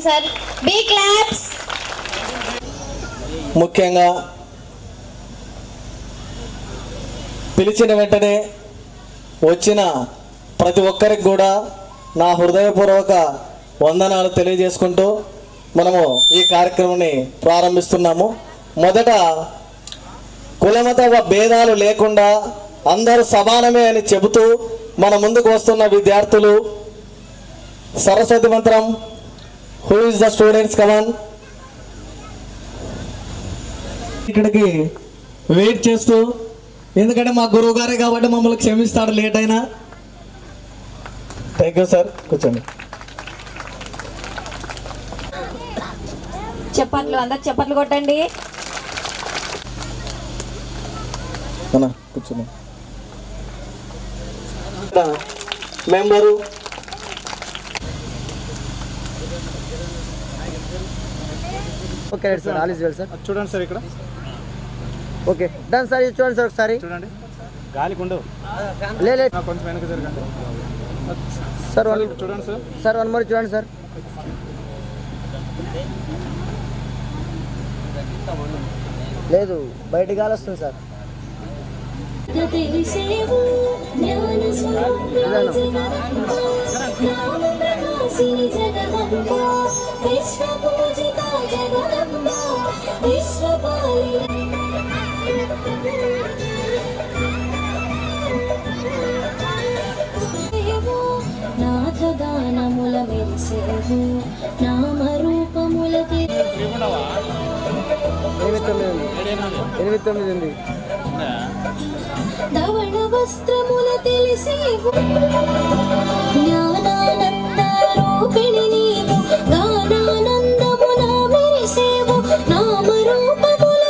Sir big claps. ముఖ్యంగా పిలిచిన వెంటనే వచ్చిన ప్రతి ఒక్కరికి కూడా నా హృదయపూర్వక వందనాలు తెలియజేసుకుంటూ మనము ఈ కార్యక్రమాన్ని ప్రారంభిస్తున్నాము. మొదట కులమత భేదాలు లేకుండా అందరూ సమానమే అని చెబుతూ మన ముందుకు వస్తున్న విద్యార్థులు సరస్వతి మంత్రం హూ ఇస్ ద స్టూడెంట్స్ కమాన్ ఇక్కడికి వెయిట్ చేస్తూ, ఎందుకంటే మా గురువు గారే కాబట్టి మమ్మల్ని క్షమిస్తాడు లేట్ అయినా. Thank you sir. కూర్చోండి. చప్పట్లు, అందరు చప్పట్లు కొట్టండి. కూర్చోండి. Member okay sir, all is well sir. చూడండి సార్ ఇక్కడ. Okay done sir. ఇది చూడండి సార్ ఒకసారి. చూడండి గాలికి ఉండవు. లేదు కొంచెం వెనక జరగండి సార్. చూడండి సార్. సార్ వన్ మోర్ చూడండి సార్. లేదు బయట గాలి వస్తుంది సార్. నాథగానముల మెరిసేవు నామరూపముల 8 ఉంది. ధవళ వస్త్రముల తెలిసేవు జ్ఞానానంద రూపిణి నీవు గానానందమున మెరిసేవు నామరూపముల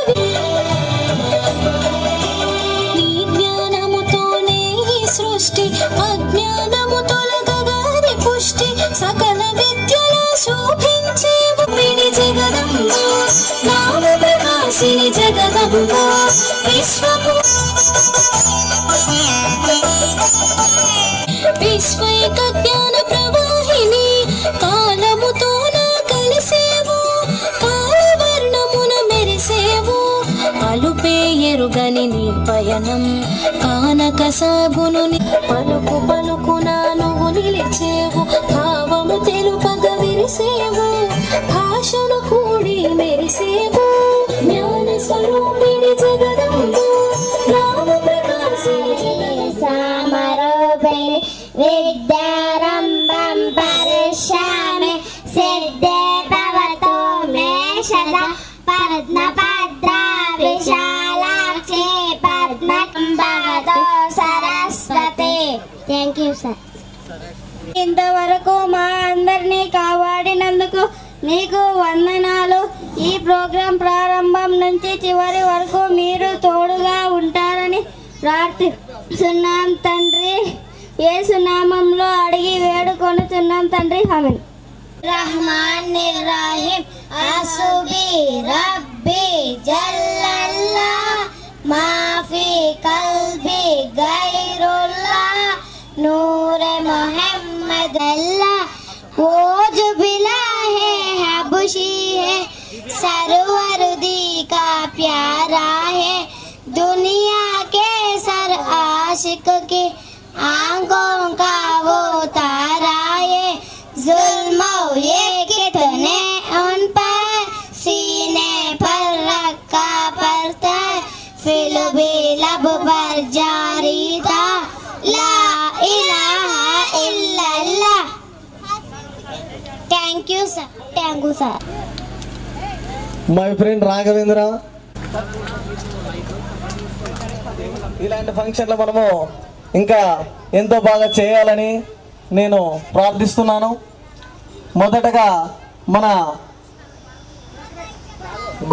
నీ జ్ఞానముతోనే ఈ సృష్టి అజ్ఞానము తొలగగాని పుష్టి సకల విద్యల శోభించేవు పిడి జగదంబ నామ ప్రకాశిని జగదంబ విశ్వపు విశ్వైక జ్ఞాన ప్రవాహిని కాలముతో నా కలిసేవు కాలవర్ణమున మెరిసేవు అలుపే ఎరుగని నీ పయనం కానక సాగును పలుకు పలుకున నువ్వు నిలిచేవు భావము తెలుపగ విరిసేవు భాషను కూడి మెరిసేవు జ్ఞాన స్వరూపిణి జగదంబ రామ ప్రకాశిని సమరూపిణి విద్యారంభం పరిశ్యామి సిద్ధే భవతు మే సదా పద్మభద్రా విశాలాక్షి పద్మం భవతు సరస్వతి. Thank you sir. ఇంతవరకు మా అందరినీ కాపాడినందుకు నీకు వందనాలు. ఈ ప్రోగ్రాం ప్రారంభం నుంచి చివరి వరకు మీరు తోడుగా ఉంటారని ప్రార్థిస్తున్నాం తండ్రి. యేసు నామంలో అడిగి వేడుకొనుచున్నాం తండ్రి. ఆమేన్. రహమాన్ రహీం అసుబి రబ్బి జల్లల్లా మాఫీ కల్బి గైరుల్లా నూరే మొహమ్మద్ అల్లాహ్ वो जो बिला है हबशी है सरवरदी का प्यारा है दुनिया के सर आशिक के आंखों का वो तारा है जुल्म ये कितने उन पर सीने पर रखा पड़ता है फिर भी लब पर जारी था ला इलाहा इल्लल्लाह. Thank you sir. Thank you sir. My friend Raghavendra, ఇలాంటి ఫంక్షన్లు మనము ఇంకా ఎంతో బాగా చేయాలని నేను ప్రార్థిస్తున్నాను. మొదటగా మన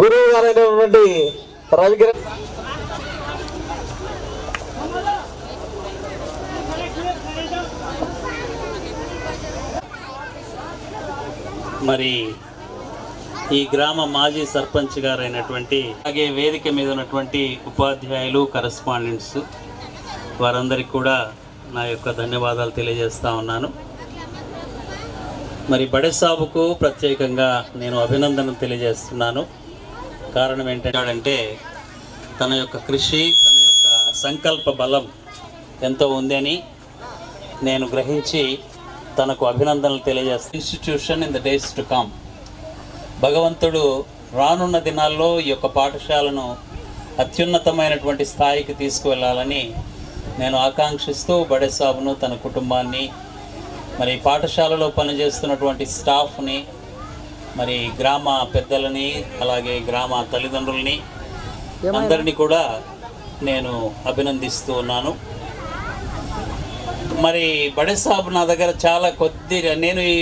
గురువు గారైనటువంటి రవిగిరి మరి ఈ గ్రామ మాజీ సర్పంచ్ గారైనటువంటి అలాగే వేదిక మీద ఉన్నటువంటి ఉపాధ్యాయులు కరెస్పాండెంట్స్ వారందరికీ కూడా నా యొక్క ధన్యవాదాలు తెలియజేస్తా ఉన్నాను. మరి బడే సాబుకు ప్రత్యేకంగా నేను అభినందనలు తెలియజేస్తున్నాను. కారణం ఏంటంటే తన యొక్క కృషి, తన యొక్క సంకల్ప బలం ఎంతో ఉందని నేను గ్రహించి తనకు అభినందనలు తెలియజేస్తాను. Institution in the days to come. భగవంతుడు రానున్న దినాల్లో ఈ యొక్క పాఠశాలను అత్యున్నతమైనటువంటి స్థాయికి తీసుకువెళ్ళాలని నేను ఆకాంక్షిస్తూ బడే సాబును, తన కుటుంబాన్ని, మరి పాఠశాలలో పనిచేస్తున్నటువంటి స్టాఫ్ని, మరి గ్రామ పెద్దలని, అలాగే గ్రామ తల్లిదండ్రుల్ని అందరినీ కూడా నేను అభినందిస్తూ ఉన్నాను. మరి బడే సాబ్ నా దగ్గర చాలా కొద్దిగా, నేను ఈ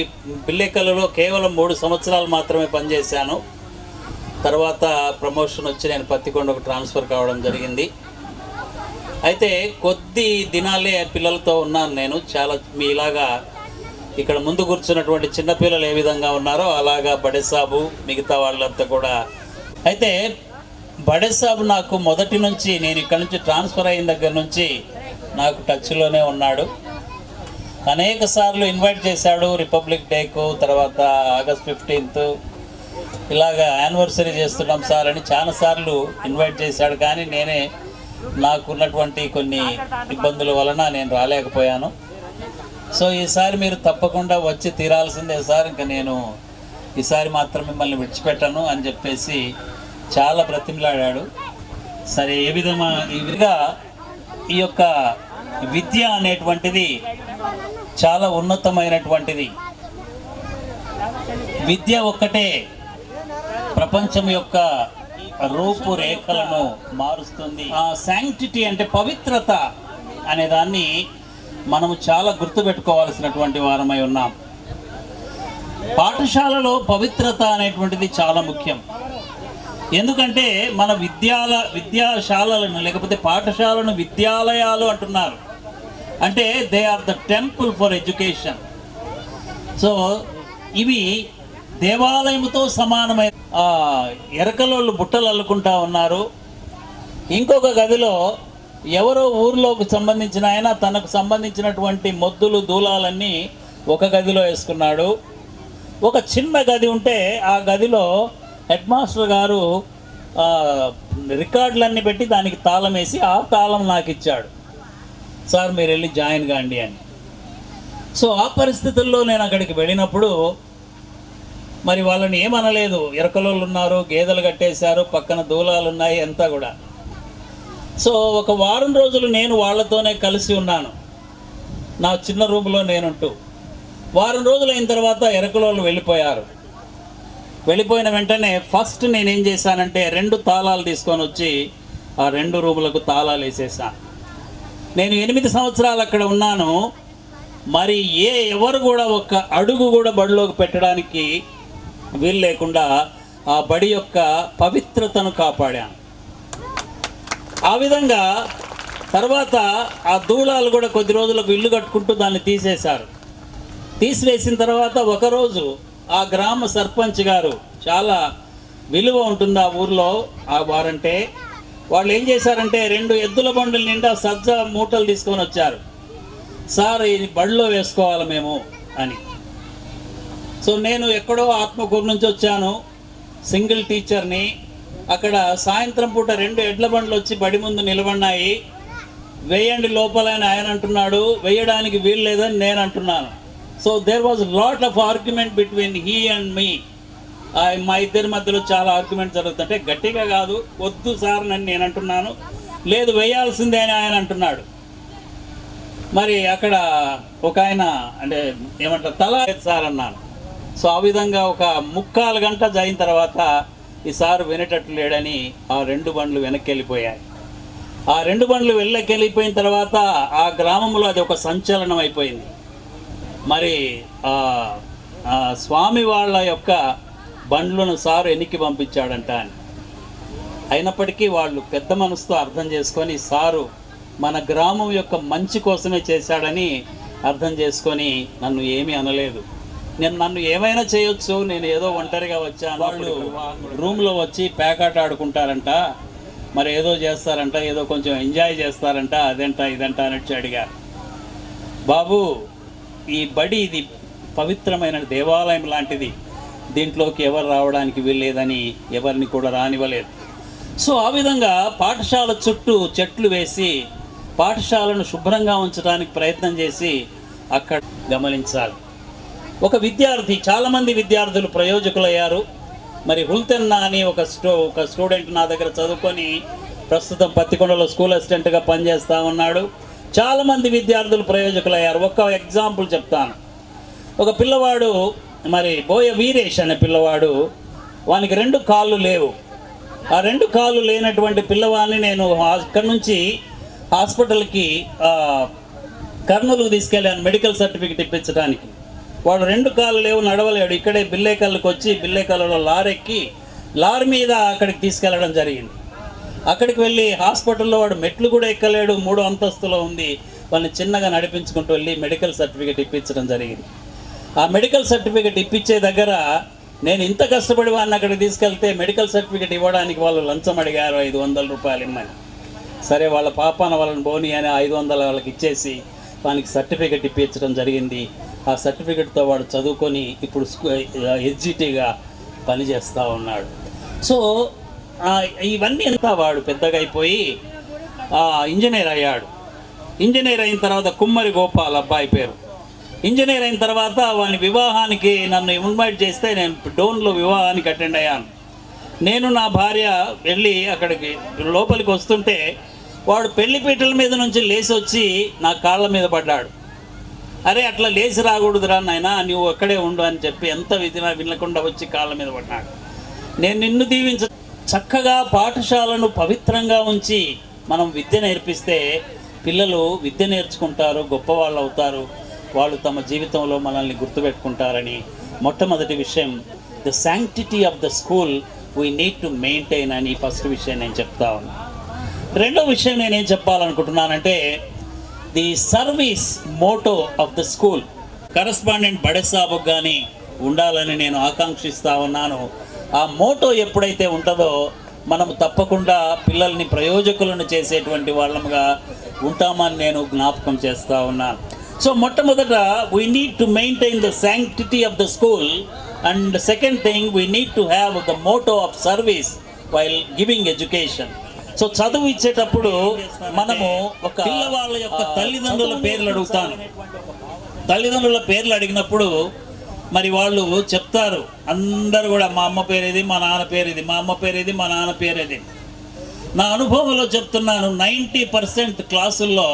బిల్లేకల్లో కేవలం 3 సంవత్సరాలు మాత్రమే పనిచేశాను. తర్వాత ప్రమోషన్ వచ్చి నేను పత్తికొండకు ట్రాన్స్ఫర్ కావడం జరిగింది. అయితే కొద్ది దినాలే పిల్లలతో ఉన్నాను నేను. చాలా మీలాగా ఇక్కడ ముందు కూర్చున్నటువంటి చిన్నపిల్లలు ఏ విధంగా ఉన్నారో అలాగా బడే సాబు, మిగతా వాళ్ళంతా కూడా. అయితే బడే సాబు నాకు మొదటి నుంచి, నేను ఇక్కడ నుంచి ట్రాన్స్ఫర్ అయిన దగ్గర నుంచి నాకు టచ్లోనే ఉన్నాడు. అనేక సార్లు ఇన్వైట్ చేశాడు రిపబ్లిక్ డేకు, తర్వాత ఆగస్ట్ 15th ఇలాగా యానివర్సరీ చేస్తున్నాం సార్ అని చాలాసార్లు ఇన్వైట్ చేశాడు. కానీ నేనే నాకున్నటువంటి కొన్ని ఇబ్బందుల వలన నేను రాలేకపోయాను. సో ఈసారి మీరు తప్పకుండా వచ్చి తీరాల్సిందే సార్, ఇంకా నేను ఈసారి మాత్రం మిమ్మల్ని విడిచిపెట్టాను అని చెప్పేసి చాలా బ్రతిమలాడాడు. సరే, ఈ విధంగా ఈ యొక్క విద్య అనేటువంటిది చాలా ఉన్నతమైనటువంటిది. విద్య ఒక్కటే ప్రపంచం యొక్క రూపురేఖలను మారుస్తుంది. శాంక్టిటీ అంటే పవిత్రత అనే దాన్ని మనము చాలా గుర్తుపెట్టుకోవాల్సినటువంటి వారమై ఉన్నాం. పాఠశాలలో పవిత్రత అనేటువంటిది చాలా ముఖ్యం. ఎందుకంటే మన విద్యాశాలలను, లేకపోతే పాఠశాలను విద్యాలయాలు అంటున్నారు. అంటే they are the temple for education. So ఇవి దేవాలయముతో సమానమైన ఎరకలోళ్ళు బుట్టలు అల్లుకుంటా ఉన్నారు. ఇంకొక గదిలో ఎవరో ఊర్లోకి సంబంధించిన ఆయన తనకు సంబంధించినటువంటి మొద్దులు దూలాలన్నీ ఒక గదిలో వేసుకున్నాడు. ఒక చిన్న గది ఉంటే ఆ గదిలో హెడ్ మాస్టర్ గారు రికార్డులన్నీ పెట్టి దానికి తాళం వేసి ఆ తాళం నాకు ఇచ్చాడు, సార్ మీరు వెళ్ళి జాయిన్ కాండి అని. సో ఆ పరిస్థితుల్లో నేను అక్కడికి వెళ్ళినప్పుడు మరి వాళ్ళని ఏమనలేదు. ఎరకలోళ్ళు ఉన్నారు, గేదెలు కట్టేశారు, పక్కన దూలాలు ఉన్నాయి, అంతా కూడా. సో ఒక వారం రోజులు నేను వాళ్ళతోనే కలిసి ఉన్నాను, నా చిన్న రూమ్లో నేనుంటూ. వారం రోజులు అయిన తర్వాత ఎరకలోళ్ళు వెళ్ళిపోయారు. వెళ్ళిపోయిన వెంటనే ఫస్ట్ నేనేం చేశానంటే 2 తాళాలు తీసుకొని వచ్చి ఆ 2 రూములకు తాళాలు వేసేసాను. నేను 8 సంవత్సరాలు అక్కడ ఉన్నాను. మరి ఎవరు కూడా ఒక్క అడుగు కూడా బడిలోకి పెట్టడానికి వీలు లేకుండా ఆ బడి యొక్క పవిత్రతను కాపాడాను. ఆ విధంగా తర్వాత ఆ దూలాలు కూడా కొద్ది రోజులకు ఇల్లు కట్టుకుంటూ దాన్ని తీసేశారు. తీసివేసిన తర్వాత ఒకరోజు ఆ గ్రామ సర్పంచ్ గారు, చాలా విలువ ఉంటుంది ఆ ఊర్లో ఆ వారంటే, వాళ్ళు ఏం చేశారంటే 2 ఎద్దుల బండుల నిండా సజ్జ మూటలు తీసుకొని వచ్చారు. సార్ ఇది బడిలో వేసుకోవాలి మేము అని. సో నేను ఎక్కడో ఆత్మకూరు నుంచి వచ్చాను, సింగిల్ టీచర్ని. అక్కడ సాయంత్రం పూట 2 ఎడ్ల బండ్లు వచ్చి బడి ముందు నిలబడినాయి. వేయండి లోపల అని ఆయన అంటున్నాడు, వేయడానికి వీలు లేదని నేను అంటున్నాను. So there was lot of argument between he and me. మా ఇద్దరి మధ్యలో చాలా ఆర్గ్యుమెంట్ జరుగుతుంటే, గట్టిగా కాదు, వద్దు సార్ అని నేను అంటున్నాను, లేదు వేయాల్సిందే అని ఆయన అంటున్నాడు. మరి అక్కడ ఒక ఆయన అంటే ఏమంటారు, తల సార్ అన్నాను. సో ఆ విధంగా ఒక 3/4 గంట అయిన తర్వాత ఈ సార్ వినేటట్లు లేడని ఆ 2 బండ్లు వెనక్కి వెళ్ళిపోయాయి. ఆ 2 బండ్లు వెళ్ళిపోయిన తర్వాత ఆ గ్రామంలో అది ఒక సంచలనం అయిపోయింది. మరి స్వామి వాళ్ళ యొక్క బండ్లను సారు ఎన్నికి పంపించాడంట అని. అయినప్పటికీ వాళ్ళు పెద్ద మనసుతో అర్థం చేసుకొని సారు మన గ్రామం యొక్క మంచి కోసమే చేశాడని అర్థం చేసుకొని నన్ను ఏమీ అనలేదు. నన్ను ఏమైనా చేయొచ్చు, నేను ఏదో ఒంటరిగా వచ్చాను. వాళ్ళు రూమ్లో వచ్చి పేకాట ఆడుకుంటారంట, మరి ఏదో చేస్తారంట, ఏదో కొంచెం ఎంజాయ్ చేస్తారంట, అదంట ఇదంట అని అడిగారు. బాబు, ఈ బడి ఇది పవిత్రమైన దేవాలయం లాంటిది, దీంట్లోకి ఎవరు రావడానికి వీల్లేదని ఎవరిని కూడా రానివ్వలేదు. సో ఆ విధంగా పాఠశాల చుట్టూ చెట్లు వేసి పాఠశాలను శుభ్రంగా ఉంచడానికి ప్రయత్నం చేసి అక్కడ గమనించాలి. ఒక విద్యార్థి, చాలామంది విద్యార్థులు ప్రయోజకులయ్యారు. మరి హుల్తెన్నా అని ఒక స్టూడెంట్ నా దగ్గర చదువుకొని ప్రస్తుతం పత్తికొండలో స్కూల్ అసిస్టెంట్గా పనిచేస్తూ ఉన్నాడు. చాలామంది విద్యార్థులు ప్రయోజకులయ్యారు. ఒక ఎగ్జాంపుల్ చెప్తాను. ఒక పిల్లవాడు, మరి బోయ వీరేష్ అనే పిల్లవాడు, వానికి 2 కాళ్ళు లేవు. ఆ 2 కాళ్ళు లేనటువంటి పిల్లవాడిని నేను అక్కడి నుంచి హాస్పిటల్కి కర్నూలుకు తీసుకెళ్ళాను మెడికల్ సర్టిఫికెట్ ఇప్పించడానికి. వాడు 2 కాళ్ళు లేవు, నడవలేడు. ఇక్కడే బిల్లేకల్లుకి వచ్చి బిల్లేకల్లులో లారెక్కి లారీ మీద అక్కడికి తీసుకెళ్ళడం జరిగింది. అక్కడికి వెళ్ళి హాస్పిటల్లో వాడు మెట్లు కూడా ఎక్కలేడు, 3వ అంతస్తులో ఉంది. వాళ్ళని చిన్నగా నడిపించుకుంటూ వెళ్ళి మెడికల్ సర్టిఫికెట్ ఇప్పించడం జరిగింది. ఆ మెడికల్ సర్టిఫికెట్ ఇప్పించే దగ్గర నేను ఇంత కష్టపడి వాడిని అక్కడికి తీసుకెళ్తే మెడికల్ సర్టిఫికెట్ ఇవ్వడానికి వాళ్ళు లంచం అడిగారు, 500 రూపాయలు ఇమ్మని. సరే, వాళ్ళ పాపాన వాళ్ళని బోని అని 500 వాళ్ళకి ఇచ్చేసి వానికి సర్టిఫికెట్ ఇప్పించడం జరిగింది. ఆ సర్టిఫికెట్తో వాడు చదువుకొని ఇప్పుడు ఎస్జిటిగా పనిచేస్తూ ఉన్నాడు. సో ఇవన్నీ అంతా వాడు పెద్దగా అయిపోయి ఇంజనీర్ అయ్యాడు. ఇంజనీర్ అయిన తర్వాత కుమ్మరి గోపాల్ అబ్బాయి పేరు. ఇంజనీర్ అయిన తర్వాత వాని వివాహానికి నన్ను ఇన్వైట్ చేస్తే నేను డోన్లో వివాహానికి అటెండ్ అయ్యాను. నేను నా భార్య వెళ్ళి అక్కడికి లోపలికి వస్తుంటే వాడు పెళ్లిపీటల మీద నుంచి లేచి వచ్చి నా కాళ్ళ మీద పడ్డాడు. అరే, అట్లా లేచి రాకూడదురా నాయనా, నువ్వు అక్కడే ఉండు అని చెప్పి ఎంత వినకుండా వచ్చి కాళ్ళ మీద పడ్డాడు. నేను నిన్ను దీవించ, చక్కగా పాఠశాలను పవిత్రంగా ఉంచి మనం విద్య నేర్పిస్తే పిల్లలు విద్య నేర్చుకుంటారు, గొప్పవాళ్ళు అవుతారు, వాళ్ళు తమ జీవితంలో మనల్ని గుర్తుపెట్టుకుంటారని మొట్టమొదటి విషయం, the sanctity of the school we need to maintain అని ఫస్ట్ విషయం నేను చెప్తా ఉన్నాను. రెండో విషయం నేనేం చెప్పాలనుకుంటున్నానంటే, the service motto of the school correspondent బడేసాబుకు కానీ ఉండాలని నేను ఆకాంక్షిస్తూ ఉన్నాను. ఆ మోటో ఎప్పుడైతే ఉంటుందో మనం తప్పకుండా పిల్లల్ని ప్రయోజకులను చేసేటువంటి వాళ్ళముగా ఉంటామని నేను జ్ఞాపకం చేస్తూ ఉన్నాను. సో మొట్టమొదట we need to maintain the sanctity of the school, and second thing we need to have the motto of service while giving education. So చదువు ఇచ్చేటప్పుడు మనము ఒక పిల్లవాళ్ళ యొక్క తల్లిదండ్రుల పేర్లు అడుగుతాను. తల్లిదండ్రుల పేర్లు అడిగినప్పుడు మరి వాళ్ళు చెప్తారు, అందరు కూడా మా అమ్మ పేరు ఇది, మా నాన్న పేరు ఇది, మా అమ్మ పేరు ఇది, మా నాన్న పేరు ఇది. నా అనుభవంలో చెప్తున్నాను, 90% క్లాసుల్లో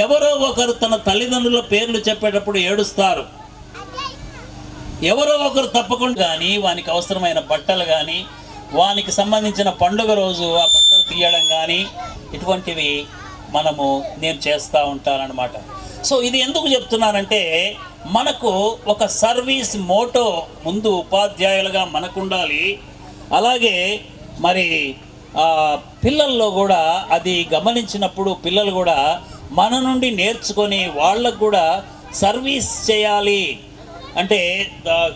ఎవరో ఒకరు తన తల్లిదండ్రుల పేర్లు చెప్పేటప్పుడు ఏడుస్తారు. ఎవరో ఒకరు తప్పకుండా కానీ వానికి అవసరమైన బట్టలు కానీ, వానికి సంబంధించిన పండుగ రోజు ఆ బట్టలు తీయడం కానీ, ఇటువంటివి నేను చేస్తూ ఉంటానన్నమాట. సో ఇది ఎందుకు చెప్తున్నానంటే, మనకు ఒక సర్వీస్ మోటో ముందు ఉపాధ్యాయులుగా మనకు ఉండాలి. అలాగే మరి పిల్లల్లో కూడా అది గమనించినప్పుడు పిల్లలు కూడా మన నుండి నేర్చుకొని వాళ్ళకు కూడా సర్వీస్ చేయాలి, అంటే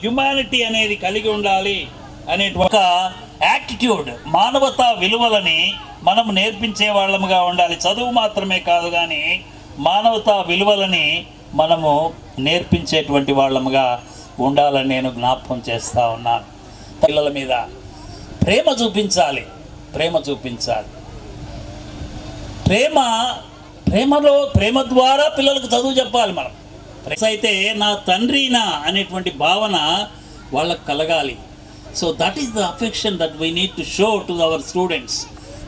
హ్యుమానిటీ అనేది కలిగి ఉండాలి అనే ఒక యాటిట్యూడ్, మానవతా విలువలని మనం నేర్పించే వాళ్ళముగా ఉండాలి. చదువు మాత్రమే కాదు కానీ మానవతా విలువలని మనము నేర్పించేటువంటి వాళ్ళముగా ఉండాలని నేను జ్ఞాపకం చేస్తూ ఉన్నాను. పిల్లల మీద ప్రేమ చూపించాలి. ప్రేమ ద్వారా పిల్లలకు చదువు చెప్పాలి. మనం అయితే నా తండ్రినా అనేటువంటి భావన వాళ్ళకు కలగాలి. So that is the affection that we need to show to our students.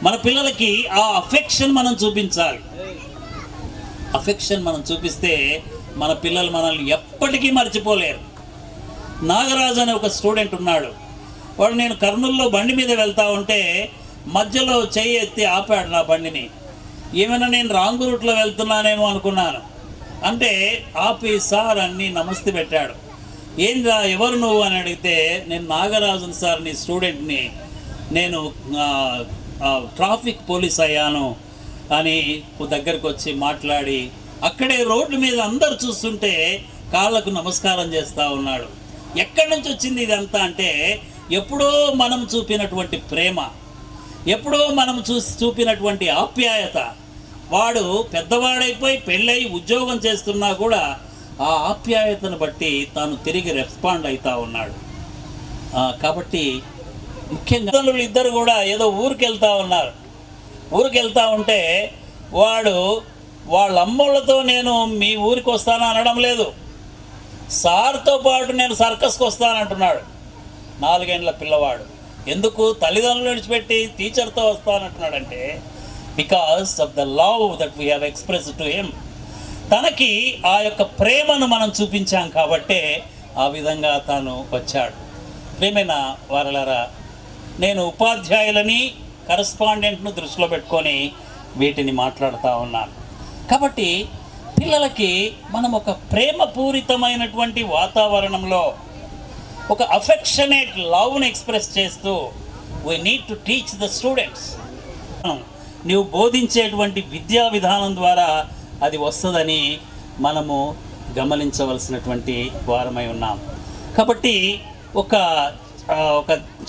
మన పిల్లలకి ఆ అఫెక్షన్ మనం చూపించాలి. అఫెక్షన్ మనం చూపిస్తే మన పిల్లలు మనల్ని ఎప్పటికీ మర్చిపోలేరు. నాగరాజు అనే ఒక స్టూడెంట్ ఉన్నాడు. వాడు నేను కర్నూలులో బండి మీద వెళ్తూ ఉంటే మధ్యలో చెయ్యి ఎత్తి ఆపాడు నా బండిని. ఏమైనా నేను రాంగ్ రూట్లో వెళ్తున్నానేమో అనుకున్నాను. అంటే ఆపి సార్ అన్ని నమస్తే పెట్టాడు. ఏంద్రా ఎవరు నువ్వు అని అడిగితే, నేను నాగరాజుని సార్, నీ స్టూడెంట్ని, నేను ట్రాఫిక్ పోలీస్ అయ్యాను అని దగ్గరకు వచ్చి మాట్లాడి అక్కడే రోడ్డు మీద అందరు చూస్తుంటే కాళ్ళకు నమస్కారం చేస్తూ ఉన్నాడు. ఎక్కడి నుంచి వచ్చింది ఇదంతా అంటే, ఎప్పుడో మనం చూపినటువంటి ప్రేమ, ఎప్పుడో మనం చూపినటువంటి ఆప్యాయత. వాడు పెద్దవాడైపోయి పెళ్ళై ఉద్యోగం చేస్తున్నా కూడా ఆ ఆప్యాయతను బట్టి తాను తిరిగి రెస్పాండ్ అవుతా ఉన్నాడు. కాబట్టి ముఖ్యంగా తల్లులు ఇద్దరు కూడా ఏదో ఊరికి వెళ్తూ ఉన్నారు. ఊరికి వెళ్తూ ఉంటే వాడు వాళ్ళ అమ్మోళ్ళతో నేను మీ ఊరికి వస్తాను అనడం లేదు, సార్తో పాటు నేను సర్కస్కి వస్తానంటున్నాడు. 4 ఏళ్ల పిల్లవాడు. ఎందుకు తల్లిదండ్రులు విడిచిపెట్టి టీచర్తో వస్తానంటున్నాడంటే because of the love that we have express to him. తనకి ఆ యొక్క ప్రేమను మనం చూపించాం కాబట్టే ఆ విధంగా తాను వచ్చాడు. ప్రేమైన వారలారా, నేను ఉపాధ్యాయులని కరస్పాండెంట్ను దృష్టిలో పెట్టుకొని వీటిని మాట్లాడుతూ ఉన్నాను. కాబట్టి పిల్లలకి మనం ఒక ప్రేమపూరితమైనటువంటి వాతావరణంలో ఒక అఫెక్షనేట్ లవ్ని ఎక్స్ప్రెస్ చేస్తూ we need to teach the students. నీవు బోధించేటువంటి విద్యా విధానం ద్వారా అది వస్తుందని మనము గమనించవలసినటువంటి వారమై ఉన్నాం. కాబట్టి ఒక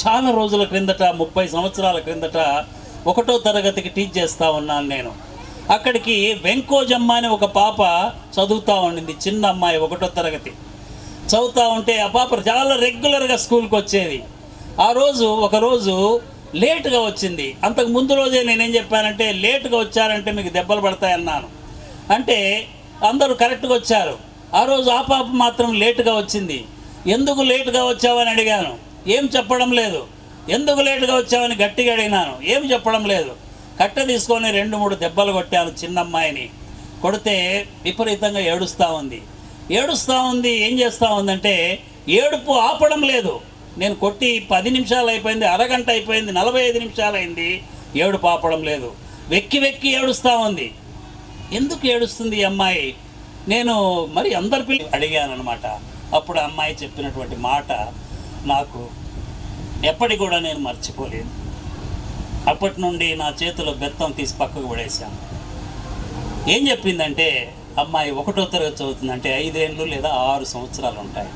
చాలా రోజుల క్రిందట, 30 సంవత్సరాల క్రిందట 1వ తరగతికి టీచ్ చేస్తూ ఉన్నాను నేను. అక్కడికి వెంకోజమ్మ అని ఒక పాప చదువుతూ ఉండింది, చిన్న అమ్మాయి, 1వ తరగతి చదువుతూ ఉంటే ఆ పాప చాలా రెగ్యులర్గా స్కూల్కి వచ్చేది. ఒకరోజు లేటుగా వచ్చింది. అంతకు ముందు రోజే నేనేం చెప్పానంటే, లేటుగా వచ్చారంటే మీకు దెబ్బలు పడతాయన్నాను. అంటే అందరూ కరెక్ట్గా వచ్చారు. ఆ రోజు ఆ పాప మాత్రం లేటుగా వచ్చింది. ఎందుకు లేటుగా వచ్చావని అడిగాను, ఏం చెప్పడం లేదు. ఎందుకు లేటుగా వచ్చావని గట్టిగా అడిగినాను, ఏం చెప్పడం లేదు. కట్ట తీసుకొని 2-3 దెబ్బలు కొట్టాను చిన్నమ్మాయిని. కొడితే విపరీతంగా ఏడుస్తూ ఉంది. ఏం చేస్తూ ఉందంటే ఏడుపు ఆపడం లేదు. నేను కొట్టి 10 నిమిషాలు అయిపోయింది, అరగంట అయిపోయింది, 45 నిమిషాలు అయింది, ఏడుపు ఆపడం లేదు. వెక్కి ఏడుస్తూ ఉంది. ఎందుకు ఏడుస్తుంది ఈ అమ్మాయి? నేను మరి అందరి పిల్లలు అడిగాను అనమాట. అప్పుడు అమ్మాయి చెప్పినటువంటి మాట నాకు ఎప్పటికి కూడా నేను మర్చిపోలేదు. అప్పటి నుండి నా చేతిలో బెత్తం తీసి పక్కకు పడేశాను. ఏం చెప్పిందంటే, అమ్మాయి 1వ తరగతి చదువుతుందంటే 5 ఏళ్ళు లేదా 6 సంవత్సరాలు ఉంటాయి.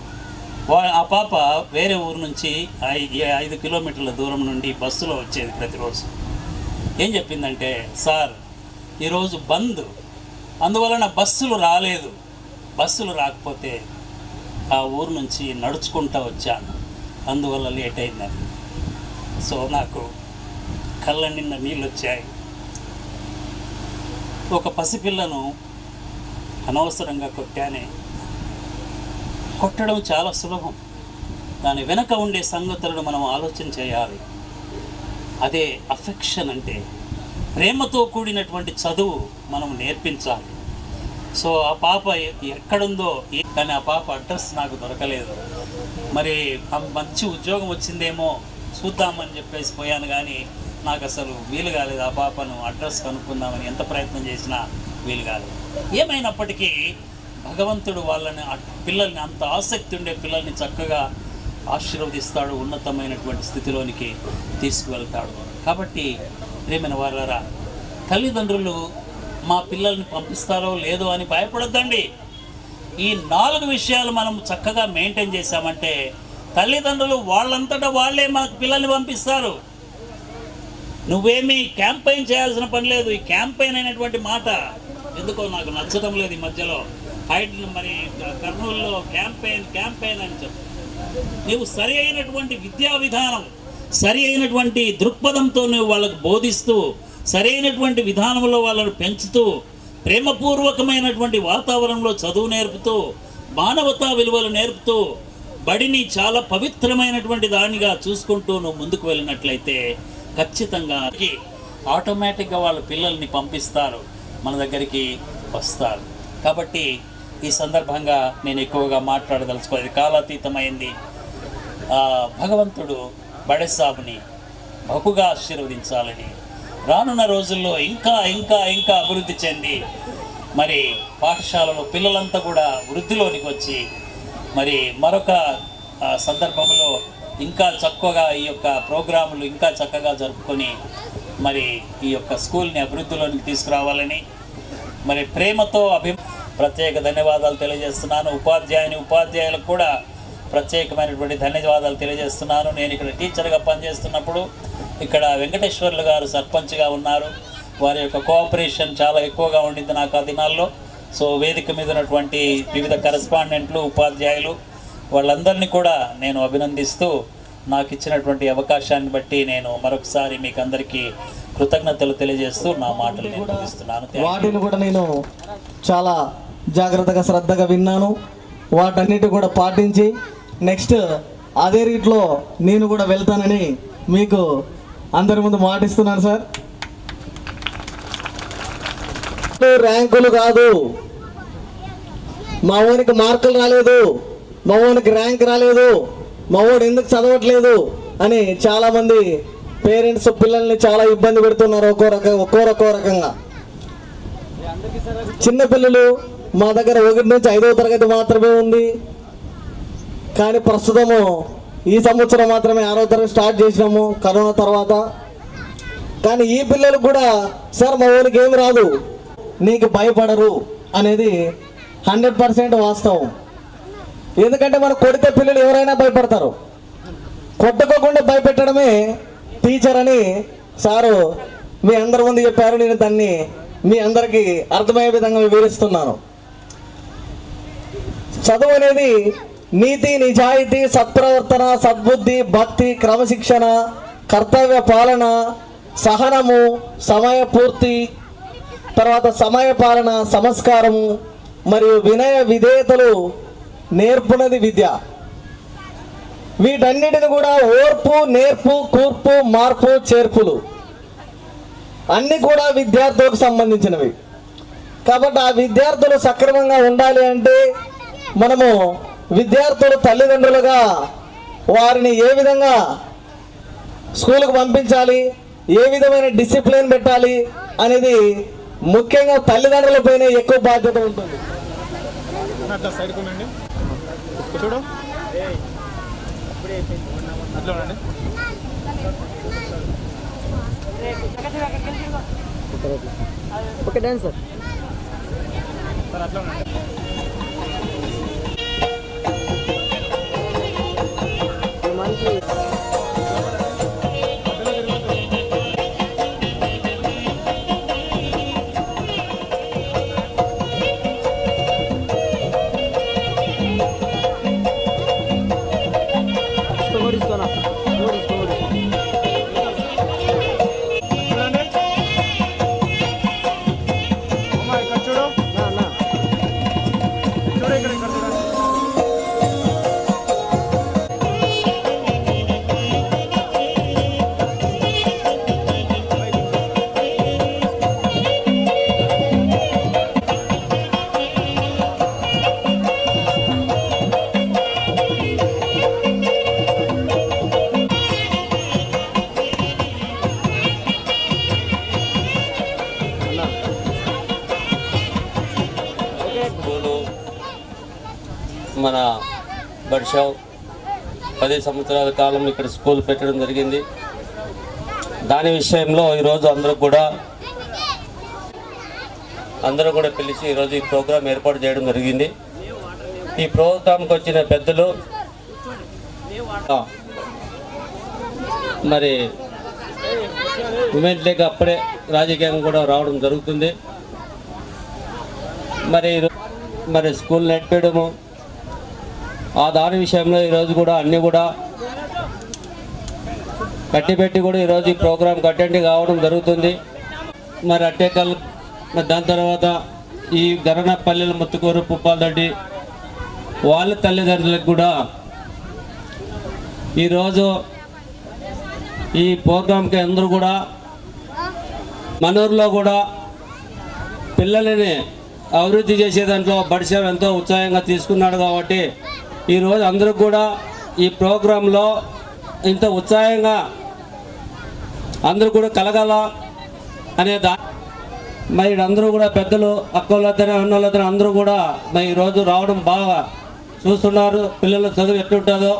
ఆ పాప వేరే ఊరు నుంచి 5 కిలోమీటర్ల దూరం నుండి బస్సులో వచ్చేది ప్రతిరోజు. ఏం చెప్పిందంటే, సార్ ఈరోజు బంద్, అందువలన బస్సులు రాలేదు. బస్సులు రాకపోతే ఆ ఊరు నుంచి నడుచుకుంటూ వచ్చాను, అందువల్ల లేట్ అయిందని. సో నాకు కళ్ళ నిండా నీళ్ళు వచ్చాయి. ఒక పసిపిల్లను అనవసరంగా కొట్టానే. కొట్టడం చాలా సులభం, దాని వెనక ఉండే సంగతులను మనం ఆలోచన చేయాలి. అదే అఫెక్షన్ అంటే. ప్రేమతో కూడినటువంటి చదువు మనం నేర్పించాలి. సో ఆ పాప ఎక్కడుందో, కానీ ఆ పాప అడ్రస్ నాకు దొరకలేదు. మరి మంచి ఉద్యోగం వచ్చిందేమో చూద్దామని చెప్పేసి పోయాను, కానీ నాకు అసలు వీలు కాలేదు. ఆ పాపను అడ్రస్ కనుక్కుందామని ఎంత ప్రయత్నం చేసినా వీలు కాలేదు. ఏమైనప్పటికీ భగవంతుడు వాళ్ళని, పిల్లల్ని, అంత ఆసక్తి ఉండే పిల్లల్ని చక్కగా ఆశీర్వదిస్తాడు, ఉన్నతమైనటువంటి స్థితిలోనికి తీసుకువెళ్తాడు. కాబట్టి ప్రేమైన వారలారా, తల్లిదండ్రులు మా పిల్లల్ని పంపిస్తారో లేదో అని భయపడొద్దండి. ఈ 4 విషయాలు మనం చక్కగా మెయింటైన్ చేశామంటే తల్లిదండ్రులు వాళ్ళంతటా వాళ్ళే మనకు పిల్లల్ని పంపిస్తారు. నువ్వేమీ క్యాంపెయిన్ చేయాల్సిన పని లేదు. ఈ క్యాంపెయిన్ అనేటువంటి మాట ఎందుకో నాకు నచ్చడం లేదు. ఈ మధ్యలో మరి కర్నూలులో క్యాంపెయిన్ అని చెప్పు. నీవు సరి అయినటువంటి విద్యా విధానం, సరి అయినటువంటి దృక్పథంతో నువ్వు వాళ్ళకు బోధిస్తూ, సరైనటువంటి విధానంలో వాళ్ళను పెంచుతూ, ప్రేమపూర్వకమైనటువంటి వాతావరణంలో చదువు నేర్పుతూ, మానవతా విలువలు నేర్పుతూ, బడిని చాలా పవిత్రమైనటువంటి దానిగా చూసుకుంటూ నువ్వు ముందుకు వెళ్ళినట్లయితే ఖచ్చితంగా ఆటోమేటిక్గా వాళ్ళ పిల్లల్ని పంపిస్తారు, మన దగ్గరికి వస్తారు. కాబట్టి ఈ సందర్భంగా నేను ఎక్కువగా మాట్లాడదలుచుకోలేదు, కాలాతీతమైంది. భగవంతుడు బడే సాబుని బహుగా ఆశీర్వదించాలని, రానున్న రోజుల్లో ఇంకా ఇంకా ఇంకా అభివృద్ధి చెంది మరి పాఠశాలలో పిల్లలంతా కూడా వృద్ధిలోనికి వచ్చి మరి మరొక సందర్భంలో ఇంకా చక్కగా ఈ యొక్క ప్రోగ్రాములు ఇంకా చక్కగా జరుపుకొని మరి ఈ యొక్క స్కూల్ని అభివృద్ధిలోనికి తీసుకురావాలని మరి ప్రేమతో ప్రత్యేక ధన్యవాదాలు తెలియజేస్తున్నాను. ఉపాధ్యాయులకు కూడా ప్రత్యేకమైనటువంటి ధన్యవాదాలు తెలియజేస్తున్నాను. నేను ఇక్కడ టీచర్గా పనిచేస్తున్నప్పుడు ఇక్కడ వెంకటేశ్వర్లు గారు సర్పంచ్గా ఉన్నారు. వారి యొక్క కోఆపరేషన్ చాలా ఎక్కువగా ఉండింది నాకు ఆ దినాల్లో. సో వేదిక మీద ఉన్నటువంటి వివిధ కరెస్పాండెంట్లు, ఉపాధ్యాయులు వాళ్ళందరినీ కూడా నేను అభినందిస్తూ నాకు ఇచ్చినటువంటి అవకాశాన్ని బట్టి నేను మరొకసారి మీకు అందరికీ కృతజ్ఞతలు తెలియజేస్తూ నా మాటలు నేను ముగిస్తున్నాను. వాటిని కూడా నేను చాలా జాగ్రత్తగా శ్రద్ధగా విన్నాను. వాటన్నిటి కూడా పాటించి నెక్స్ట్ అదే రీతిలో నేను కూడా వెళ్తానని మీకు అందరి ముందు మాటిస్తున్నాను సార్. ర్యాంకులు కాదు, మా ఊరికి మార్కులు రాలేదు, మా ఊరికి ర్యాంక్ రాలేదు, మా ఊడు ఎందుకు చదవట్లేదు అని చాలామంది పేరెంట్స్ పిల్లల్ని చాలా ఇబ్బంది పెడుతున్నారు. ఒక్కో రకంగా చిన్నపిల్లలు మా దగ్గర 1 నుంచి 5వ తరగతి మాత్రమే ఉంది, కానీ ప్రస్తుతము ఈ సంవత్సరం మాత్రమే 6వ తరగతి స్టార్ట్ చేసినాము కరోనా తర్వాత. కానీ ఈ పిల్లలు కూడా సార్ మా ఊరికి ఏమి రాదు, నీకు భయపడరు అనేది 100% వాస్తవం. ఎందుకంటే మనం కొడితే పిల్లలు ఎవరైనా భయపడతారు, కొట్టుకోకుండా భయపెట్టడమే టీచర్ అని సారు మీ అందరి ముందు చెప్పారు. నేను దాన్ని మీ అందరికీ అర్థమయ్యే విధంగా వివరిస్తున్నాను. చదువు అనేది నీతి, నిజాయితీ, సత్ప్రవర్తన, సద్బుద్ధి, భక్తి, క్రమశిక్షణ, కర్తవ్య పాలన, సహనము, సమయపూర్తి, తర్వాత సమయపాలన, సంస్కారము మరియు వినయ విధేయతలు నేర్పునది విద్య. వీటన్నిటిని కూడా ఓర్పు, నేర్పు, కూర్పు, మార్పు, చేర్పులు అన్నీ కూడా విద్యార్థులకు సంబంధించినవి. కాబట్టి ఆ విద్యార్థులు సక్రమంగా ఉండాలి అంటే మనము విద్యార్థులు తల్లిదండ్రులుగా వారిని ఏ విధంగా స్కూల్కి పంపించాలి, ఏ విధమైన డిసిప్లిన్ పెట్టాలి అనేది ముఖ్యంగా తల్లిదండ్రులపైనే ఎక్కువ బాధ్యత ఉంటుంది. అట్లా సైడ్కి ఉండండి, చూడు అట్లా ఉండండి. Okay done sir. సార్ అట్లా ఉండండి. మంచి మన బడ్షావ్ 10 సంవత్సరాల కాలం ఇక్కడ స్కూల్ పెట్టడం జరిగింది. దాని విషయంలో ఈరోజు అందరూ కూడా పిలిచి ఈరోజు ఈ ప్రోగ్రాం ఏర్పాటు చేయడం జరిగింది. ఈ ప్రోగ్రాంకి వచ్చిన పెద్దలు మరి ఉమెన్ లీగ్ అప్పుడే రాజకీయంగా కూడా రావడం జరుగుతుంది. మరి స్కూల్ నడిపేయడము దాని విషయంలో ఈరోజు కూడా అన్నీ కూడా కట్టిపెట్టి కూడా ఈరోజు ఈ ప్రోగ్రాం అటెండ్ కావడం జరుగుతుంది. మరి అట్టేకల్ దాని తర్వాత ఈ గరణపల్లెల ముత్తుకూరు, పుప్పాలదొడ్డి వాళ్ళ తల్లిదండ్రులకు కూడా ఈరోజు ఈ ప్రోగ్రాంకి అందరూ కూడా మనూరులో కూడా పిల్లలని అభివృద్ధి చేసే దాంట్లో బడ్షావ్ ఎంతో ఉత్సాహంగా తీసుకున్నాడు. కాబట్టి ఈరోజు అందరూ కూడా ఈ ప్రోగ్రాంలో ఇంత ఉత్సాహంగా అందరూ కూడా కలగాల అనే మరి అందరూ కూడా పెద్దలు, అక్కలతో అన్నోళ్ళతో అందరూ కూడా మరి ఈరోజు రావడం బాగా చూస్తున్నారు. పిల్లల చదువు ఎట్లుంటుందో,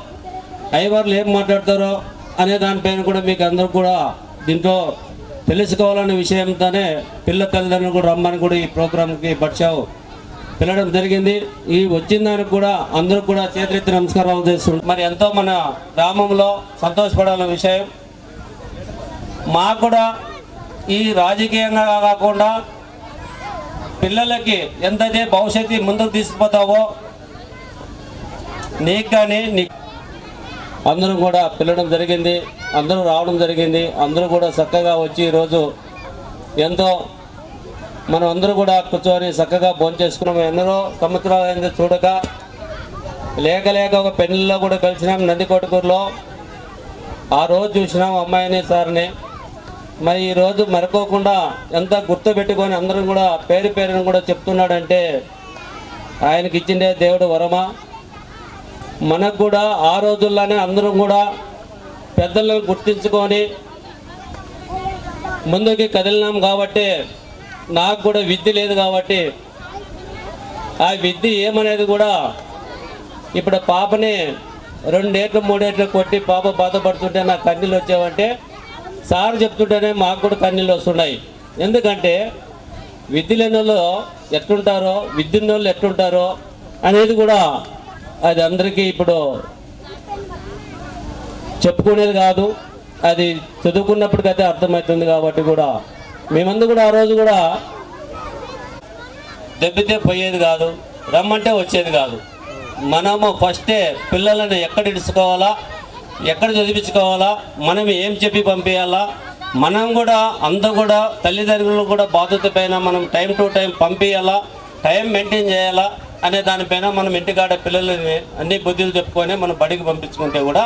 అయ్యవార్లు ఏం మాట్లాడతారో అనే దానిపైన కూడా మీకు అందరూ కూడా దీంట్లో తెలుసుకోవాలనే విషయంతోనే పిల్ల తల్లిదండ్రులు కూడా రమ్మని కూడా ఈ ప్రోగ్రాంకి బడ్షావ్ పిలవడం జరిగింది. ఈ వచ్చిన దానికి కూడా అందరూ కూడా చేతులెత్తి నమస్కారాలు చేస్తున్నారు. మరి ఎంతో మన గ్రామంలో సంతోషపడాలనే విషయం. మాకు కూడా ఈ రాజకీయంగా కాకుండా పిల్లలకి ఎంతైతే భవిష్యత్తు ముందుకు తీసుకుపోతావో నీకు కానీ అందరూ కూడా పిలవడం జరిగింది, అందరూ రావడం జరిగింది. అందరూ కూడా చక్కగా వచ్చి ఈరోజు ఎంతో మనం అందరూ కూడా కూర్చొని చక్కగా భోజనం చేసుకున్నాము. ఎన్నో సంవత్సరాలు చూడక లేక ఒక పెళ్ళిలో కూడా కలిసినాం నందికొట్కూరులో. ఆ రోజు చూసినాం అమ్మాయిని సార్ని. మరి ఈరోజు మరకోకుండా ఎంత గుర్తుపెట్టుకొని అందరం కూడా పేరును కూడా చెప్తున్నాడంటే ఆయనకి ఇచ్చిందే దేవుడు వరమా. మనకు కూడా ఆ రోజుల్లోనే అందరం కూడా పెద్దలను గుర్తించుకొని ముందుకి కదిలినాం. కాబట్టి నాకు కూడా విద్య లేదు కాబట్టి ఆ విద్య ఏమనేది కూడా ఇప్పుడు పాపని 2 ఏట్లు 3 ఏట్లు కొట్టి పాప బాధపడుతుంటే నాకు కన్నీళ్ళు వచ్చావంటే సార్ చెప్తుంటేనే మాకు కూడా కన్నీళ్ళు వస్తున్నాయి. ఎందుకంటే విద్య లేని వాళ్ళు ఎట్లుంటారో విద్య ఉన్న వాళ్ళు ఎట్లుంటారో అనేది కూడా అది అందరికీ ఇప్పుడు చెప్పుకునేది కాదు, అది చదువుకున్నప్పటికైతే అర్థమవుతుంది. కాబట్టి కూడా మేమందరూ కూడా ఆ రోజు కూడా దెబ్బతే పోయేది కాదు, రమ్మంటే వచ్చేది కాదు. మనము ఫస్టే పిల్లలను ఎక్కడ ఇడుచుకోవాలా, ఎక్కడ చదివించుకోవాలా, మనం ఏం చెప్పి పంపించాలా, మనం కూడా అంతా కూడా తల్లిదండ్రులు కూడా బాధ్యత పైన మనం టైం టు టైం పంపించాలా, టైం మెయింటైన్ చేయాలా అనే దానిపైన మనం ఇంటికాడ పిల్లలని అన్ని బుద్ధులు చెప్పుకొని మనం బడికి పంపించుకుంటే కూడా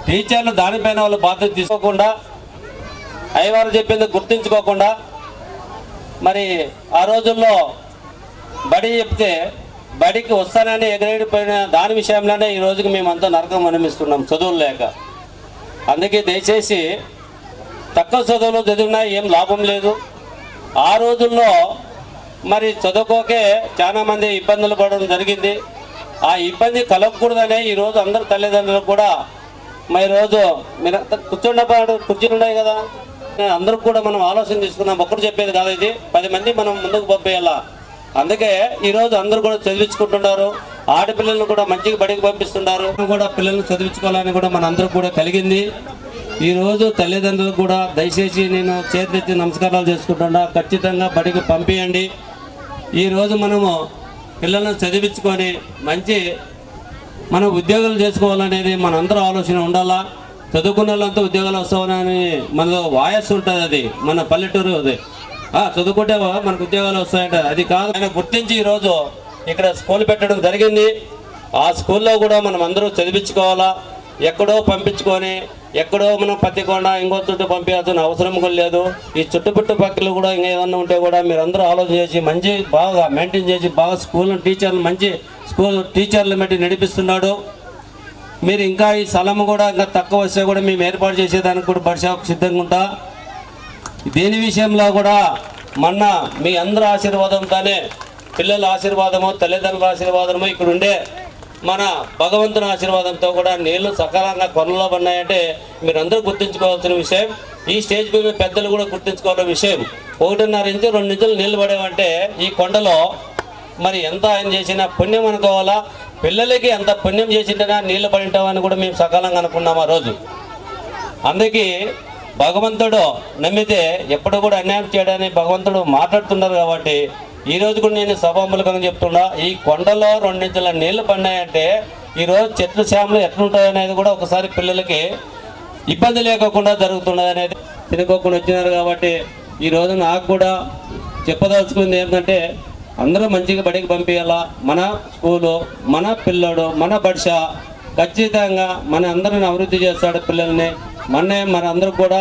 టీచర్లు దానిపైన వాళ్ళు బాధ్యత తీసుకోకుండా అయ్యవారు చెప్పింది గుర్తించుకోకుండా మరి ఆ రోజుల్లో బడి చెప్తే బడికి వస్తానని ఎగరేడిపోయిన దాని విషయంలోనే ఈ రోజుకి మేమంతా నరకం అనిపిస్తున్నాం చదువులు లేక. అందుకే దయచేసి తక్కువ చదువులు చదివినా ఏం లాభం లేదు. ఆ రోజుల్లో మరి చదువుకోకే చాలామంది ఇబ్బందులు పడడం జరిగింది. ఆ ఇబ్బంది కలగకూడదనే ఈరోజు అందరు తల్లిదండ్రులు కూడా మరి రోజు మీరు కుర్చీలు ఉన్నాయి కదా, అందరికి కూడా మనం ఆలోచన తీసుకున్నాం. ఒక్కరు చెప్పేది కాదు, ఇది 10 మంది మనం ముందుకు పంపేయాలా. అందుకే ఈరోజు అందరూ కూడా చదివించుకుంటున్నారు. ఆడపిల్లలను కూడా మంచిగా బడికి పంపిస్తున్నారు. కూడా పిల్లల్ని చదివించుకోవాలని కూడా మన అందరూ కూడా కలిగింది. ఈరోజు తల్లిదండ్రులకు కూడా దయచేసి నేను చేతులెత్తి నమస్కారాలు చేసుకుంటున్నా. ఖచ్చితంగా బడికి పంపించండి. ఈరోజు మనము పిల్లలను చదివించుకొని మంచి మనం ఉద్యోగాలు చేసుకోవాలనేది మనందరూ ఆలోచన ఉండాలా. చదువుకున్న వాళ్ళంతా ఉద్యోగాలు వస్తామని మనలో వాయస్ ఉంటుంది, అది మన పల్లెటూరు. అది చదువుకుంటే మనకు ఉద్యోగాలు వస్తాయంట, అది కాదు. ఆయన గుర్తించి ఈరోజు ఇక్కడ స్కూల్ పెట్టడం జరిగింది. ఆ స్కూల్లో కూడా మనం అందరూ చదివించుకోవాలా. ఎక్కడో పంపించుకొని ఎక్కడో మనం పత్తికొండ ఇంకో చుట్టూ పంపించాల్సిన అవసరం కూడా లేదు. ఈ చుట్టుపక్కల కూడా ఇంకా ఏమన్నా ఉంటే కూడా మీరు అందరూ ఆలోచన చేసి మంచి బాగా మెయింటైన్ చేసి బాగా స్కూల్ టీచర్లు మంచి స్కూల్ టీచర్లు పెట్టి నడిపిస్తున్నాడు. మీరు ఇంకా ఈ స్థలం కూడా ఇంకా తక్కువ వస్తే కూడా మేము ఏర్పాటు చేసేదానికి కూడా బడిషాకు సిద్ధంగా ఉంటా. దీని విషయంలో కూడా మొన్న మీ అందరి ఆశీర్వాదంతోనే, పిల్లల ఆశీర్వాదము, తల్లిదండ్రుల ఆశీర్వాదము, ఇక్కడ ఉండే మన భగవంతుని ఆశీర్వాదంతో కూడా నీళ్లు సకాలంగా కొనలో పడినాయంటే మీరందరూ గుర్తుంచుకోవాల్సిన విషయం. ఈ స్టేజ్ మీద పెద్దలు కూడా గుర్తుంచుకోవాల్సిన విషయం. 1.5 ఇంచు 2 ఇంచులు నీళ్లు పడేవంటే ఈ కొండలో మరి ఎంత ఆయన చేసిన పుణ్యం అనుకోవాలా. పిల్లలకి ఎంత పుణ్యం చేసింటేనా నీళ్లు పడింటామని కూడా మేము సకాలంగా అనుకున్నాం ఆ రోజు. అందుకే భగవంతుడు నమ్మితే ఎప్పుడు కూడా అన్యాయం చేయడానికి భగవంతుడు మాట్లాడుతున్నారు. కాబట్టి ఈరోజు కూడా నేను సభాముఖంగా చెప్తున్నా, ఈ కొండలో 2 ఇంచుల నీళ్లు పడినాయంటే ఈరోజు చెట్లు శ్యామలు ఎట్లుంటాయనేది కూడా ఒకసారి పిల్లలకి ఇబ్బంది లేకోకుండా జరుగుతున్నది అనేది తినుకోకుండా వచ్చినారు. కాబట్టి ఈరోజు నాకు కూడా చెప్పదలుచుకుంది ఏంటంటే అందరూ మంచిగా బడికి పంపించాలా. మన స్కూలు, మన పిల్లడు, మన బడిష ఖచ్చితంగా మన అందరిని అభివృద్ధి చేస్తాడు పిల్లల్ని. మన అందరూ కూడా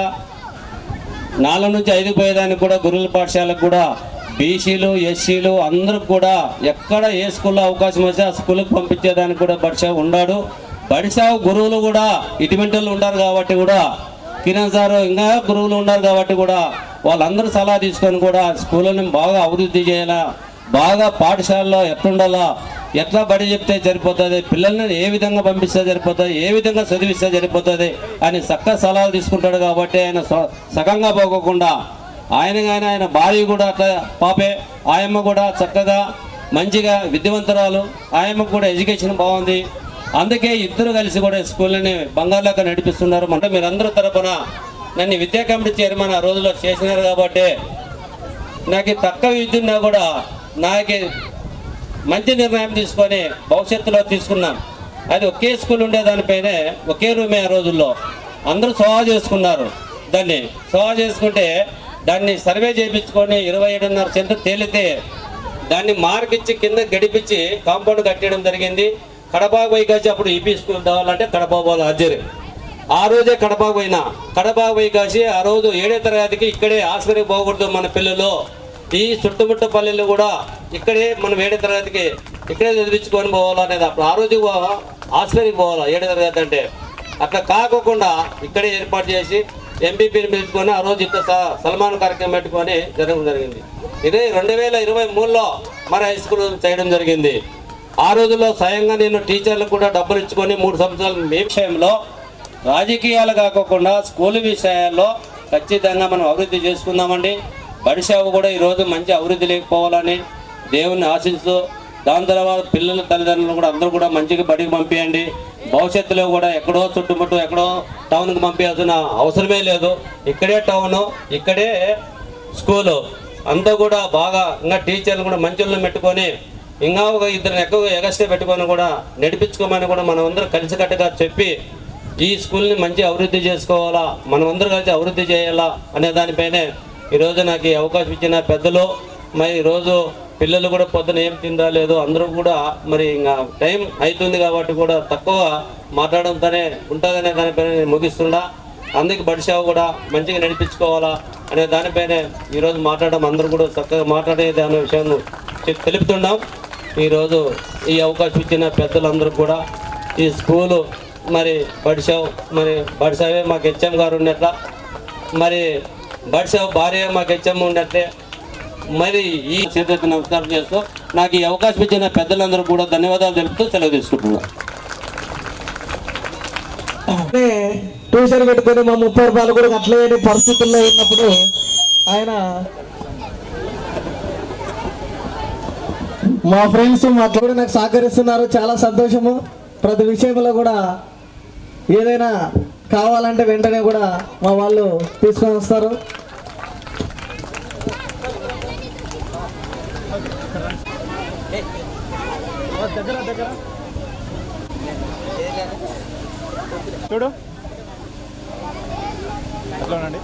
4 నుంచి 5 పోయేదానికి కూడా గురువుల పాఠశాలకు కూడా బీసీలు, ఎస్సీలు అందరూ కూడా ఎక్కడ ఏ స్కూల్లో అవకాశం వస్తే ఆ స్కూల్కి పంపించేదానికి కూడా బడిషా ఉన్నాడు. బడిషా గురువులు కూడా ఇటువంటి వాళ్ళు ఉన్నారు. కాబట్టి కూడా కిరణ్ సారు ఇంకా గురువులు ఉన్నారు. కాబట్టి కూడా వాళ్ళందరూ సలహా తీసుకొని కూడా స్కూళ్ళని బాగా అభివృద్ధి చేయాలా, బాగా పాఠశాలలో ఎట్లుండాలా, ఎట్లా బడి చెప్తే సరిపోతుంది, పిల్లల్ని ఏ విధంగా పంపిస్తే సరిపోతుంది, ఏ విధంగా చదివిస్తే సరిపోతుంది అని చక్కగా సలహాలు తీసుకుంటాడు. కాబట్టి ఆయన సగంగా పోకోకుండా ఆయన భార్య కూడా అట్లా పాపే, ఆయమ్మ కూడా చక్కగా మంచిగా విద్యావంతురాలు, ఆయమ్మకు కూడా ఎడ్యుకేషన్ బాగుంది. అందుకే ఇద్దరు కలిసి కూడా స్కూల్ని బంగారులాగా నడిపిస్తున్నారు. అంటే మీరందరూ తరపున నన్ను విద్యా కమిటీ చైర్మన్ ఆ రోజుల్లో చేసినారు. కాబట్టి నాకు తక్కువ విద్యున్నా కూడా నాకు మంచి నిర్ణయం తీసుకొని భవిష్యత్తులో తీసుకున్నాను. అది ఒకే స్కూల్ ఉండేదానిపైనే ఒకే రూమే ఆ రోజుల్లో అందరూ సోవా చేసుకున్నారు. దాన్ని సోవా చేసుకుంటే దాన్ని సర్వే చేయించుకొని 27.5 సెంట్లు తేలితే దాన్ని మార్క్ ఇచ్చి కింద గడిపించి కాంపౌండ్ కట్టడం జరిగింది. కడప పోయి కాసి అప్పుడు ఈపీ స్కూల్ కావాలంటే కడప పోవాలి హాజరు. ఆ రోజే కడప పోయినా, కడప పోయి కాసి ఆ రోజు 7వ తరగతికి ఇక్కడే హాస్పిటల్కి పోకూడదు మన పిల్లలు, ఈ చుట్టుముట్టు పల్లెలు కూడా ఇక్కడే మనం 7వ తరగతికి ఇక్కడే చదివించుకొని పోవాలనేది. అప్పుడు ఆ రోజు హాస్పిటల్కి పోవాలి 7వ తరగతి అంటే. అట్లా కాకోకుండా ఇక్కడే ఏర్పాటు చేసి ఎంపీపీని పిలుచుకొని ఆ రోజు ఇట్లా సల్మాన్ కార్యక్రమం పెట్టుకొని జరగడం జరిగింది. ఇదే 2023లో మన హై స్కూల్ చేయడం జరిగింది. ఆ రోజుల్లో స్వయంగా నేను టీచర్లకు కూడా డబ్బులు ఇచ్చుకొని 3 సంవత్సరాలు మీ విషయంలో రాజకీయాలు కాకుండా స్కూల్ విషయాల్లో ఖచ్చితంగా మనం అభివృద్ధి చేసుకుందామండి. బడిసేవ కూడా ఈరోజు మంచి అభివృద్ధి లేకపోవాలని దేవుణ్ణి ఆశిస్తూ, దాని తర్వాత పిల్లల తల్లిదండ్రులు కూడా అందరూ కూడా మంచిగా బడికి పంపించండి. భవిష్యత్తులో కూడా ఎక్కడో చుట్టుముట్టు ఎక్కడో టౌన్కి పంపించాల్సిన అవసరమే లేదు. ఇక్కడే టౌను, ఇక్కడే స్కూలు అంతా కూడా బాగా ఇంకా టీచర్లు కూడా మంచి పెట్టుకొని ఇంకా ఒక 2 ఎక్కువ ఎగస్ట్రా పెట్టుకొని కూడా నడిపించుకోమని కూడా మనం అందరూ కలిసికట్టుగా చెప్పి ఈ స్కూల్ని మంచి అభివృద్ధి చేసుకోవాలా, మనం అందరూ కలిసి అభివృద్ధి చేయాలా అనే దానిపైనే ఈరోజు నాకు ఈ అవకాశం ఇచ్చిన పెద్దలు, మరి ఈరోజు పిల్లలు కూడా పొద్దున ఏం తిందా లేదు అందరూ కూడా మరి ఇంకా టైం అవుతుంది కాబట్టి కూడా తక్కువ మాట్లాడడంతోనే ఉంటుందనే దానిపైన నేను ముగిస్తుండా. అందుకే బడిసేవ కూడా మంచిగా నడిపించుకోవాలా అనే దానిపైనే ఈరోజు మాట్లాడడం అందరూ కూడా చక్కగా మాట్లాడేది అనే విషయాన్ని తెలుపుతున్నాం. ఈరోజు ఈ అవకాశం ఇచ్చిన పెద్దలందరూ కూడా ఈ స్కూలు మరి బడిసేవే మాకు హెచ్ఎం గారు ఉన్నట్ల, మరి బడిసేవ భార్య మాకు హెచ్ఎం ఉన్నట్లే. మరి ఈ చేతులకి నమస్కారం చేస్తూ నాకు ఈ అవకాశం ఇచ్చిన పెద్దలందరూ కూడా ధన్యవాదాలు తెలుపుతూ సెలవు తీసుకుంటున్నాను. ట్యూషన్ పెట్టుకొని మా 30 రూపాయలు కూడా కట్టలేని పరిస్థితుల్లో ఉన్నప్పుడు ఆయన మా ఫ్రెండ్స్ కూడా నాకు సహకరిస్తున్నారు. చాలా సంతోషము. ప్రతి విషయంలో కూడా ఏదైనా కావాలంటే వెంటనే కూడా మా వాళ్ళు తీసుకొని వస్తారు. చూడు అట్లా ఉండండి.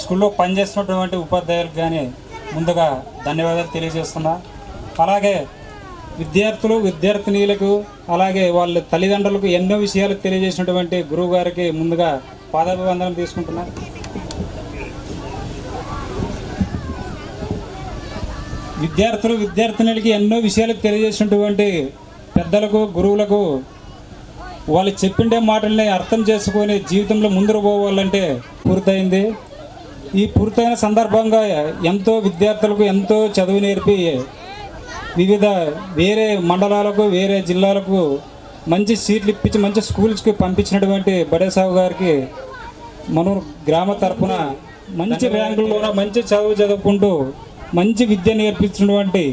స్కూల్లో పనిచేస్తున్నటువంటి ఉపాధ్యాయులకు కానీ ముందుగా ధన్యవాదాలు తెలియజేస్తున్నా. అలాగే విద్యార్థినీలకు అలాగే వాళ్ళ తల్లిదండ్రులకు ఎన్నో విషయాలు తెలియజేసినటువంటి గురువు గారికి ముందుగా పాదాభివందనం తీసుకుంటున్నా. విద్యార్థినులకి ఎన్నో విషయాలు తెలియజేసినటువంటి పెద్దలకు గురువులకు వాళ్ళు చెప్పిండే మాటల్ని అర్థం చేసుకొని జీవితంలో ముందుకు పోవాలంటే పూర్తయింది. ఈ పూర్తయిన సందర్భంగా ఎంతో విద్యార్థులకు ఎంతో చదువు నేర్పి వివిధ వేరే మండలాలకు వేరే జిల్లాలకు మంచి సీట్లు ఇప్పించి మంచి స్కూల్స్కి పంపించినటువంటి బడేసావు గారికి మన గ్రామ తరఫున మంచి ర్యాంకుల్లోన మంచి చదువుకుంటూ మంచి విద్య నేర్పించినటువంటి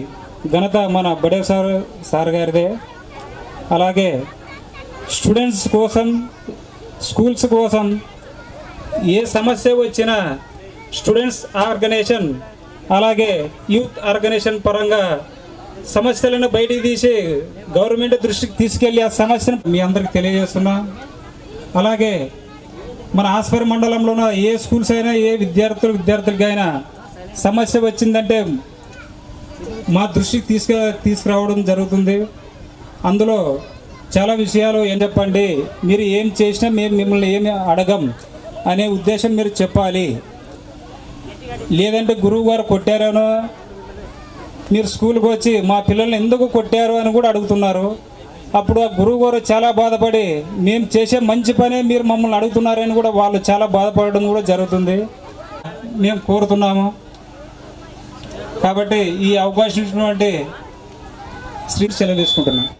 ఘనత మన బడేసావు సార్ గారిదే. అలాగే స్టూడెంట్స్ కోసం స్కూల్స్ కోసం ఏ సమస్య వచ్చినా స్టూడెంట్స్ ఆర్గనైజేషన్ అలాగే యూత్ ఆర్గనైజేషన్ పరంగా సమస్యలను బయటికి తీసి గవర్నమెంట్ దృష్టికి తీసుకెళ్ళి ఆ సమస్యను మీ అందరికి తెలియజేస్తున్నా. అలాగే మన ఆస్పరి మండలంలోన ఏ స్కూల్స్ అయినా ఏ విద్యార్థులకైనా సమస్య వచ్చిందంటే మా దృష్టికి తీసుకురావడం జరుగుతుంది. అందులో చాలా విషయాలు ఏం చెప్పండి, మీరు ఏం చేసినా మేము మిమ్మల్ని ఏమి అడగం అనే ఉద్దేశం మీరు చెప్పాలి. లేదంటే గురువు గారు కొట్టారనో మీరు స్కూల్కి వచ్చి మా పిల్లల్ని ఎందుకు కొట్టారు అని కూడా అడుగుతున్నారు. అప్పుడు ఆ గురువు గారు చాలా బాధపడి మేము చేసే మంచి పనే మీరు మమ్మల్ని అడుగుతున్నారని కూడా వాళ్ళు చాలా బాధపడడం కూడా జరుగుతుంది. మేము కోరుతున్నాము. కాబట్టి ఈ అవకాశం ఇచ్చినటువంటి శ్రీ సెలవు తీసుకుంటున్నాం.